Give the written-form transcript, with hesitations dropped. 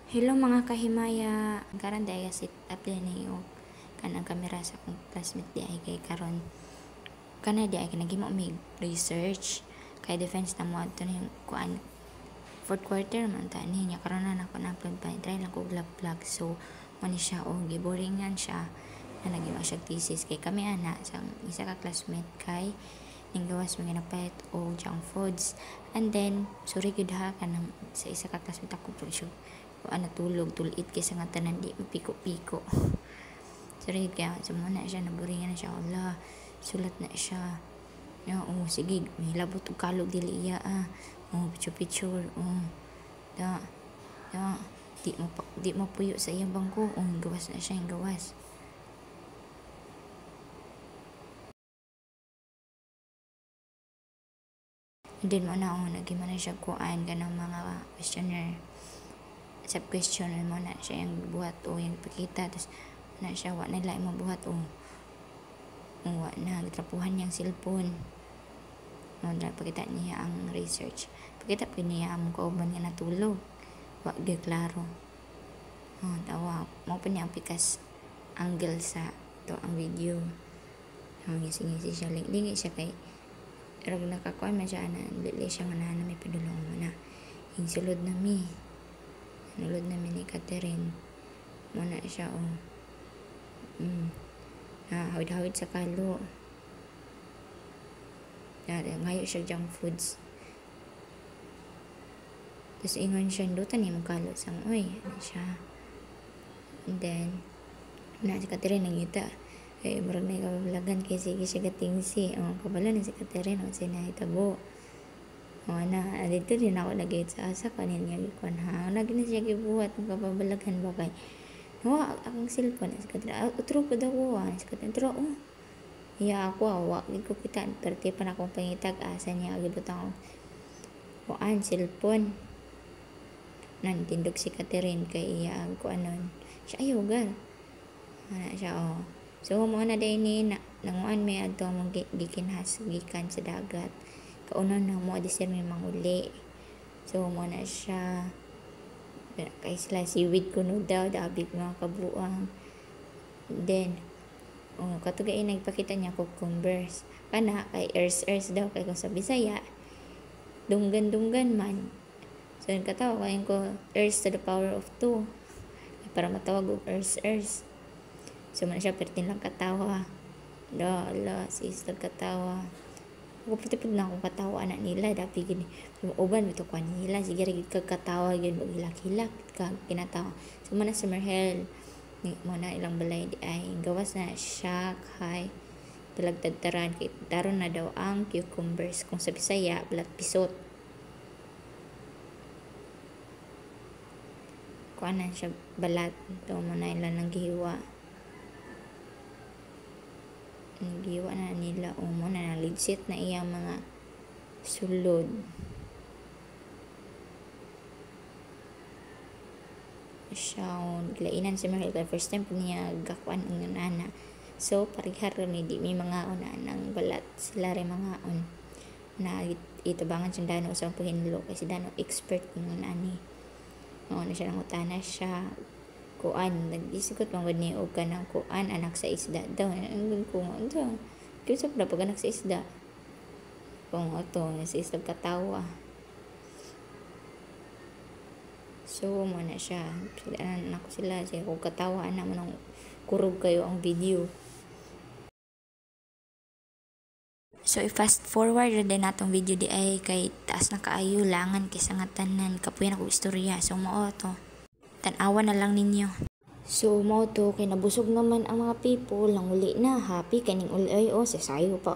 Hello mga kahimaya, karon daya sit up din niyo kanang kamera sa akong classmate di ay kay karon kana di ay nagimo mig research kay defense na mo adto ning kuan fourth quarter man ta niya karon na ako na upload pa try lang ko vlog so man siya giboringan siya na nagimo siya thesis kay kami ana sa isa ka classmate kay ning gawas mga napait o junk foods and then sorry gud ha kanang sa isa ka classmate ako po siya natulog tulit kaysa nga tanan di piko-piko sorry kaya sumuna siya naburingan na siya ala sulat na siya sige may labot og kalog dili iya picture da di mo puyo sa iyang bangko gawas na siya yung gawas. And then mo na naging na siya kuan kanang mga questionnaire sub-question mo na siya yung buhat o yung pakita tapos na siya wa na lang mo buhat o wa na gitrapuhan niyang cellphone no na pakita niya ang research pakita pa niya ang kauban nga natulog wa gyud klaro tawa mo pa niya ang pikas angle sa to ang video ngisi siya lingi siya kay rag nakakuan man siya na dili siya nga may padulong mo na hingsulod na mi nulod namin ni Catherine muna siya hawid-hawid sa kalo ngayo siya junk foods tapos ingon siya dutan niya magkalo sang siya and then si Catherine nangita marag na ikabablagan kay sige siya gatingsi kabala na si Catherine sinahitabo dito din ako lagi sa asa kanin niya gikuan lagi na siya gibuhat magpapabalagan ba kay akong cellphone sa kadra utro ko daw sa kadra utro ako di ko kita perti pa na akong pangitag asa niya gibutang kuan cellphone nan tindog si Catherine kay iya ko anon siya ayaw gal siya so mo na day ni nanguan may adto mong gikinhas gikan sa dagat kaunon na mo disir may manguli so mo na siya kay sila seaweed kuno daw dabig mga kabuang then katugay nagpakita niya cucumbers kana kay ears daw kay kung sa Bisaya dunggan man so katawa kayo ko ears to the power of 2 para matawag og ears so man siya pertin lang katawa sis katawa ako pati na akong katawa anak nila dapat gini uban bito kwa nila sige rin kagkatawa yun hilak-hilak kinatawa so mana si Merhel mo na ilang balay di ay gawas na siya kay talagtagtaran kay taron na daw ang cucumbers kung sa Bisaya balat pisot kuanan siya balat to mo na ilang nang gihiwa na nila mo na legit na iyang mga sulod siya gilainan si Merhel kay first time niya gakuan ang nana so parihar ni di may mga ng balat sila rin mga na itabangan si Dano sa puhinlo kasi Dano expert ng nani na siya nang utana siya kuan nag-isikot man gud ni og kanang kuan anak sa isda daw ang kung ano kinsa pa pag anak sa isda kung ato sa isda katawa so mo na siya anak sila siya kung katawa ana mo nang kurog kayo ang video so i-fast forward din natong video di ay kay taas na kaayo langan kay sa ngatanan kapuyan ako istorya so mao to tanawa na lang ninyo. So mo to kay nabusog naman ang mga people lang uli na happy kaning uli sasayo pa